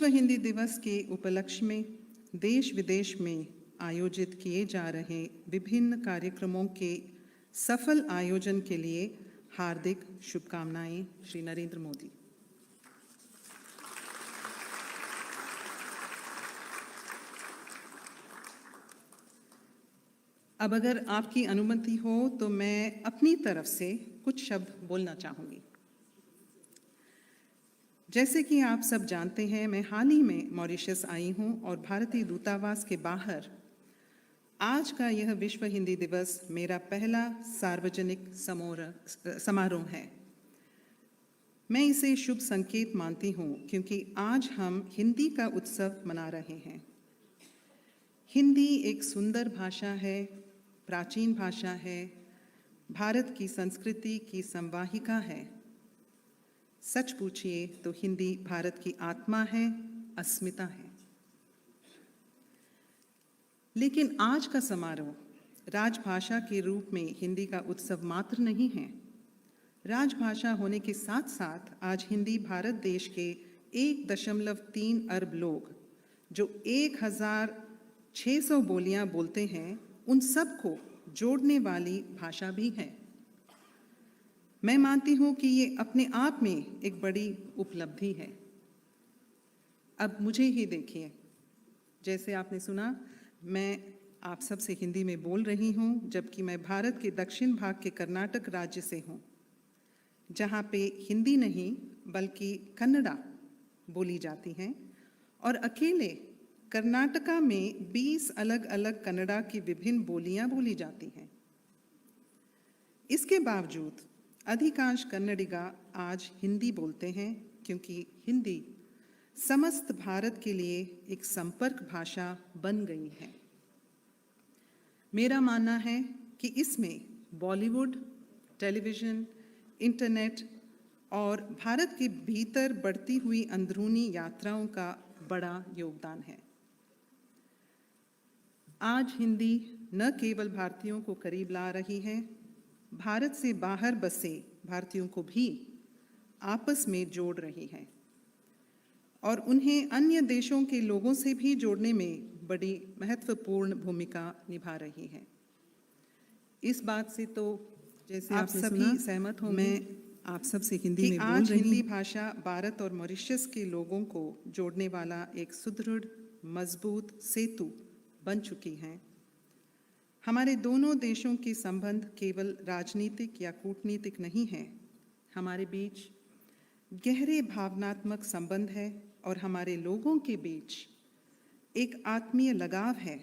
विश्व हिंदी दिवस के उपलक्ष्य में देश विदेश में आयोजित किए जा रहे विभिन्न कार्यक्रमों के सफल आयोजन के लिए हार्दिक शुभकामनाएं। श्री नरेंद्र मोदी। अब अगर आपकी अनुमति हो तो मैं अपनी तरफ से कुछ शब्द बोलना चाहूँगी। जैसे कि आप सब जानते हैं, मैं हाल ही में मॉरिशस आई हूँ और भारतीय दूतावास के बाहर आज का यह विश्व हिंदी दिवस मेरा पहला सार्वजनिक समारोह है। मैं इसे शुभ संकेत मानती हूँ क्योंकि आज हम हिंदी का उत्सव मना रहे हैं। हिंदी एक सुंदर भाषा है, प्राचीन भाषा है, भारत की संस्कृति की संवाहिका है। सच पूछिए तो हिंदी भारत की आत्मा है, अस्मिता है। लेकिन आज का समारोह राजभाषा के रूप में हिंदी का उत्सव मात्र नहीं है। राजभाषा होने के साथ साथ आज हिंदी भारत देश के 1.3 अरब लोग जो 1600 बोलियां बोलते हैं, उन सबको जोड़ने वाली भाषा भी है। मैं मानती हूँ कि ये अपने आप में एक बड़ी उपलब्धि है। अब मुझे ही देखिए, जैसे आपने सुना, मैं आप सब से हिंदी में बोल रही हूँ, जबकि मैं भारत के दक्षिण भाग के कर्नाटक राज्य से हूँ, जहाँ पे हिंदी नहीं बल्कि कन्नड़ा बोली जाती है और अकेले कर्नाटका में 20 अलग अलग कन्नड़ा की विभिन्न बोलियां बोली जाती हैं। इसके बावजूद अधिकांश कन्नडिगा आज हिंदी बोलते हैं क्योंकि हिंदी समस्त भारत के लिए एक संपर्क भाषा बन गई है। मेरा मानना है कि इसमें बॉलीवुड, टेलीविज़न, इंटरनेट और भारत के भीतर बढ़ती हुई अंदरूनी यात्राओं का बड़ा योगदान है। आज हिंदी न केवल भारतीयों को करीब ला रही है, भारत से बाहर बसे भारतीयों को भी आपस में जोड़ रही है और उन्हें अन्य देशों के लोगों से भी जोड़ने में बड़ी महत्वपूर्ण भूमिका निभा रही है। इस बात से तो जैसे आप सभी सहमत होंगे, मैं आप सब से हिंदी में बोल रही हूं। आज हिंदी भाषा भारत और मॉरिशस के लोगों को जोड़ने वाला एक सुदृढ़, मजबूत सेतु बन चुकी है। हमारे दोनों देशों के संबंध केवल राजनीतिक या कूटनीतिक नहीं हैं। हमारे बीच गहरे भावनात्मक संबंध है और हमारे लोगों के बीच एक आत्मीय लगाव है,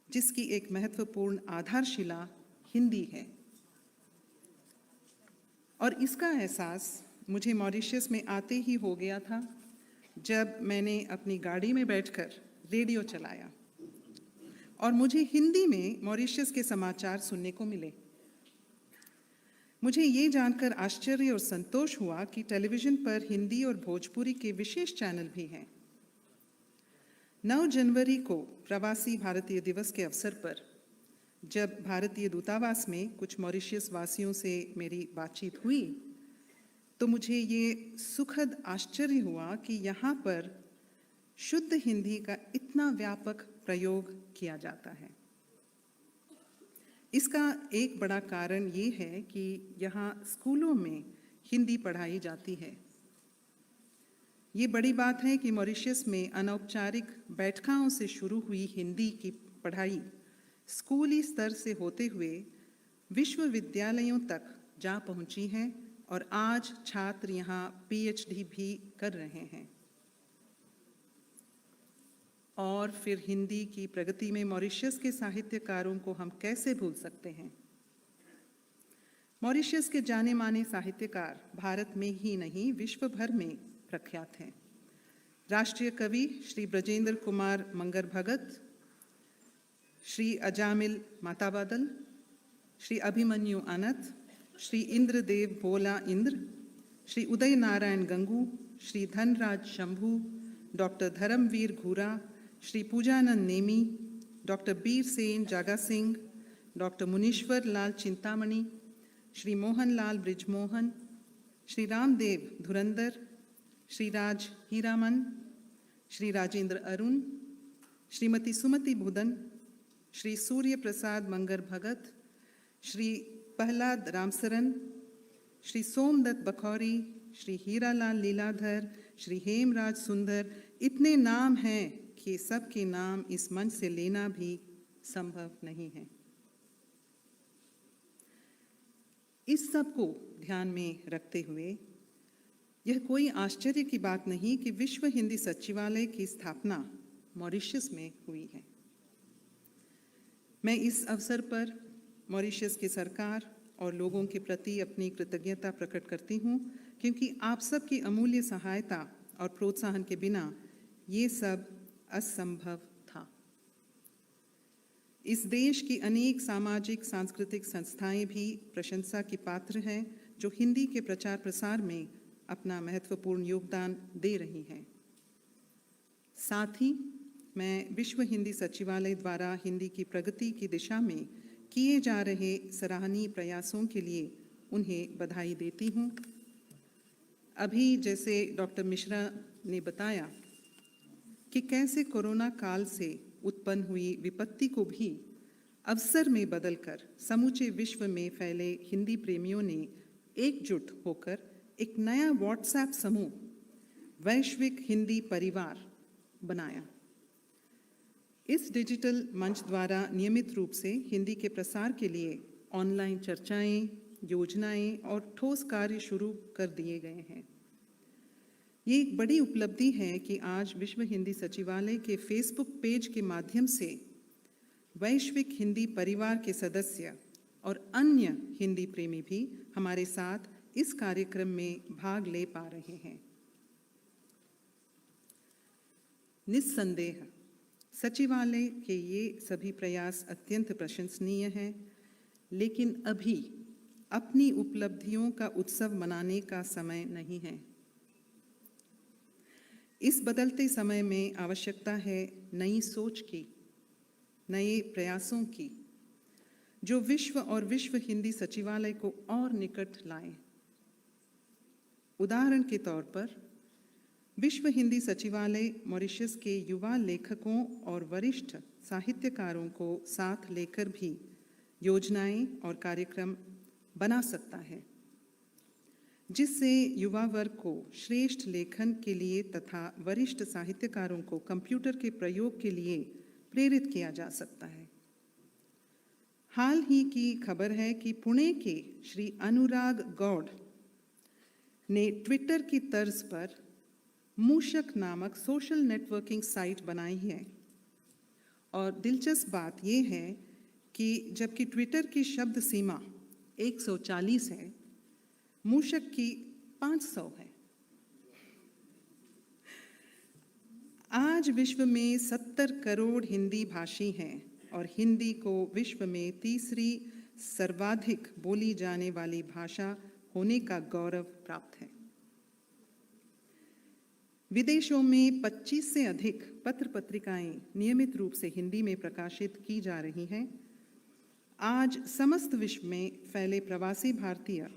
जिसकी एक महत्वपूर्ण आधारशिला हिंदी है। और इसका एहसास मुझे मॉरिशस में आते ही हो गया था, जब मैंने अपनी गाड़ी में बैठकर रेडियो चलाया और मुझे हिंदी में मॉरिशस के समाचार सुनने को मिले। मुझे ये जानकर आश्चर्य और संतोष हुआ कि टेलीविज़न पर हिंदी और भोजपुरी के विशेष चैनल भी हैं। 9 जनवरी को प्रवासी भारतीय दिवस के अवसर पर जब भारतीय दूतावास में कुछ मॉरिशस वासियों से मेरी बातचीत हुई, तो मुझे ये सुखद आश्चर्य हुआ कि यहाँ पर शुद्ध हिंदी का इतना व्यापक प्रयोग किया जाता है। इसका एक बड़ा कारण ये है कि यहाँ स्कूलों में हिंदी पढ़ाई जाती है। ये बड़ी बात है कि मॉरिशस में अनौपचारिक बैठकों से शुरू हुई हिंदी की पढ़ाई स्कूली स्तर से होते हुए विश्वविद्यालयों तक जा पहुँची है और आज छात्र यहाँ PhD भी कर रहे हैं। और फिर हिंदी की प्रगति में मॉरिशस के साहित्यकारों को हम कैसे भूल सकते हैं। मॉरिशस के जाने माने साहित्यकार भारत में ही नहीं विश्व भर में प्रख्यात हैं। राष्ट्रीय कवि श्री ब्रजेंद्र कुमार मंगर भगत, श्री अजामिल माताबादल, श्री अभिमन्यु अनंत, श्री इंद्रदेव भोला इंद्र, श्री उदय नारायण गंगू, श्री धनराज शंभू, डॉक्टर धर्मवीर घूरा, श्री पूजानंद नेमी, डॉक्टर बीर सेन जागा सिंह, डॉक्टर मुनीश्वर लाल चिंतामणि, श्री मोहन लाल ब्रिजमोहन, श्री रामदेव धुरंधर, श्री राज हीरामन, श्री राजेंद्र अरुण, श्रीमती सुमति बुदन, श्री सूर्य प्रसाद मंगर भगत, श्री प्रहलाद रामसरन, श्री सोमदत्त बखौरी, श्री हीरालाल लीलाधर, श्री हेमराज सुंदर, इतने नाम हैं कि सबके नाम इस मंच से लेना भी संभव नहीं है। इस सब को ध्यान में रखते हुए यह कोई आश्चर्य की बात नहीं कि विश्व हिंदी सचिवालय की स्थापना मॉरिशस में हुई है। मैं इस अवसर पर मॉरिशस की सरकार और लोगों के प्रति अपनी कृतज्ञता प्रकट करती हूँ, क्योंकि आप सब की अमूल्य सहायता और प्रोत्साहन के बिना ये सब असंभव था। इस देश की अनेक सामाजिक सांस्कृतिक संस्थाएं भी प्रशंसा की पात्र हैं, जो हिंदी के प्रचार प्रसार में अपना महत्वपूर्ण योगदान दे रही हैं। साथ ही मैं विश्व हिंदी सचिवालय द्वारा हिंदी की प्रगति की दिशा में किए जा रहे सराहनीय प्रयासों के लिए उन्हें बधाई देती हूँ। अभी जैसे डॉक्टर मिश्रा ने बताया कि कैसे कोरोना काल से उत्पन्न हुई विपत्ति को भी अवसर में बदलकर समूचे विश्व में फैले हिंदी प्रेमियों ने एकजुट होकर एक नया व्हाट्सएप समूह वैश्विक हिंदी परिवार बनाया। इस डिजिटल मंच द्वारा नियमित रूप से हिंदी के प्रसार के लिए ऑनलाइन चर्चाएं, योजनाएं और ठोस कार्य शुरू कर दिए गए हैं। ये एक बड़ी उपलब्धि है कि आज विश्व हिंदी सचिवालय के फेसबुक पेज के माध्यम से वैश्विक हिंदी परिवार के सदस्य और अन्य हिंदी प्रेमी भी हमारे साथ इस कार्यक्रम में भाग ले पा रहे हैं। निस्संदेह सचिवालय के ये सभी प्रयास अत्यंत प्रशंसनीय हैं, लेकिन अभी अपनी उपलब्धियों का उत्सव मनाने का समय नहीं है। इस बदलते समय में आवश्यकता है नई सोच की, नए प्रयासों की, जो विश्व और विश्व हिंदी सचिवालय को और निकट लाएं। उदाहरण के तौर पर विश्व हिंदी सचिवालय मॉरिशस के युवा लेखकों और वरिष्ठ साहित्यकारों को साथ लेकर भी योजनाएं और कार्यक्रम बना सकता है, जिससे युवा वर्ग को श्रेष्ठ लेखन के लिए तथा वरिष्ठ साहित्यकारों को कंप्यूटर के प्रयोग के लिए प्रेरित किया जा सकता है। हाल ही की खबर है कि पुणे के श्री अनुराग गौड़ ने ट्विटर की तर्ज पर मूषक नामक सोशल नेटवर्किंग साइट बनाई है। और दिलचस्प बात यह है कि जबकि ट्विटर की शब्द सीमा 140 है, मूषक की 500 है। आज विश्व में 70 करोड़ हिंदी भाषी हैं और हिंदी को विश्व में तीसरी सर्वाधिक बोली जाने वाली भाषा होने का गौरव प्राप्त है। विदेशों में 25 से अधिक पत्र पत्रिकाएं नियमित रूप से हिंदी में प्रकाशित की जा रही हैं। आज समस्त विश्व में फैले प्रवासी भारतीय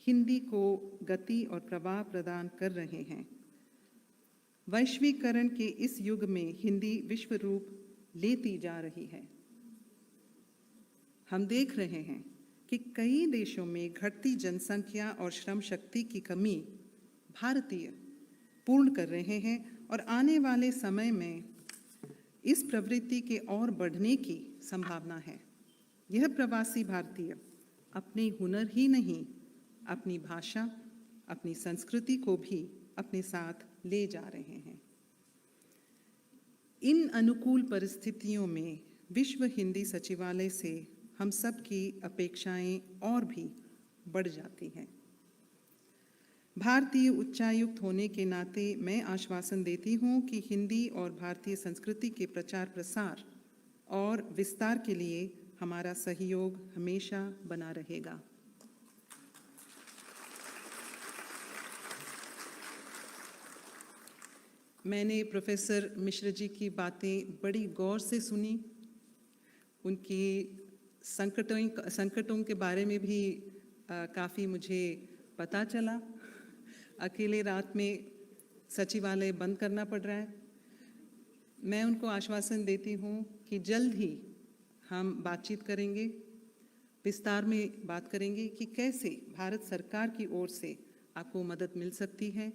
हिंदी को गति और प्रवाह प्रदान कर रहे हैं। वैश्वीकरण के इस युग में हिंदी विश्व रूप लेती जा रही है। हम देख रहे हैं कि कई देशों में घटती जनसंख्या और श्रम शक्ति की कमी भारतीय पूर्ण कर रहे हैं और आने वाले समय में इस प्रवृत्ति के और बढ़ने की संभावना है। यह प्रवासी भारतीय अपने हुनर ही नहीं, अपनी भाषा, अपनी संस्कृति को भी अपने साथ ले जा रहे हैं। इन अनुकूल परिस्थितियों में विश्व हिंदी सचिवालय से हम सब की अपेक्षाएं और भी बढ़ जाती हैं। भारतीय उच्चायुक्त होने के नाते मैं आश्वासन देती हूं कि हिंदी और भारतीय संस्कृति के प्रचार प्रसार और विस्तार के लिए हमारा सहयोग हमेशा बना रहेगा। मैंने प्रोफेसर मिश्र जी की बातें बड़ी गौर से सुनी। उनकी संकटों के बारे में भी काफ़ी मुझे पता चला। अकेले रात में सचिवालय बंद करना पड़ रहा है, मैं उनको आश्वासन देती हूँ कि जल्द ही हम बातचीत करेंगे, विस्तार में बात करेंगे कि कैसे भारत सरकार की ओर से आपको मदद मिल सकती है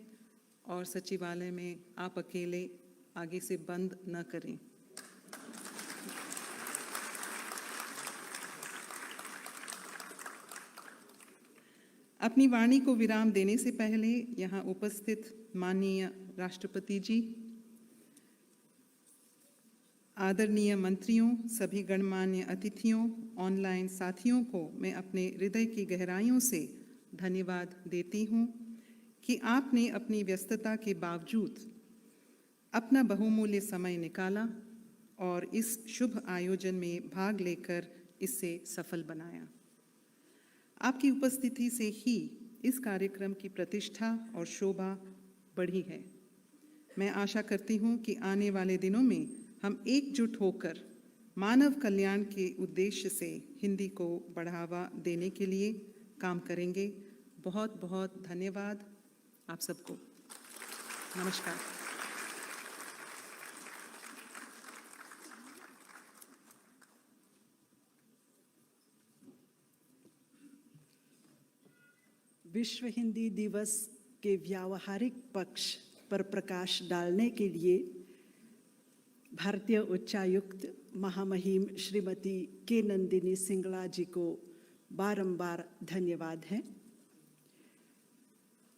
और सचिवालय में आप अकेले आगे से बंद न करें। अपनी वाणी को विराम देने से पहले यहाँ उपस्थित माननीय राष्ट्रपति जी, आदरणीय मंत्रियों, सभी गणमान्य अतिथियों, ऑनलाइन साथियों को मैं अपने हृदय की गहराइयों से धन्यवाद देती हूँ कि आपने अपनी व्यस्तता के बावजूद अपना बहुमूल्य समय निकाला और इस शुभ आयोजन में भाग लेकर इसे सफल बनाया। आपकी उपस्थिति से ही इस कार्यक्रम की प्रतिष्ठा और शोभा बढ़ी है। मैं आशा करती हूँ कि आने वाले दिनों में हम एकजुट होकर मानव कल्याण के उद्देश्य से हिंदी को बढ़ावा देने के लिए काम करेंगे। बहुत बहुत धन्यवाद आप सबको। नमस्कार। विश्व हिंदी दिवस के व्यावहारिक पक्ष पर प्रकाश डालने के लिए भारतीय उच्चायुक्त महामहिम श्रीमती के नंदिनी सिंगला जी को बारंबार धन्यवाद है।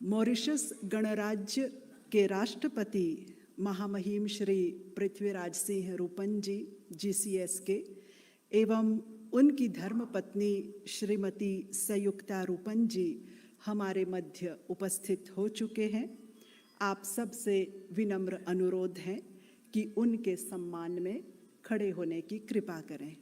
मॉरिशस गणराज्य के राष्ट्रपति महामहिम श्री पृथ्वीराज सिंह रूपन जी GCS के एवं उनकी धर्मपत्नी श्रीमती संयुक्ता रूपन जी हमारे मध्य उपस्थित हो चुके हैं। आप सबसे विनम्र अनुरोध है कि उनके सम्मान में खड़े होने की कृपा करें।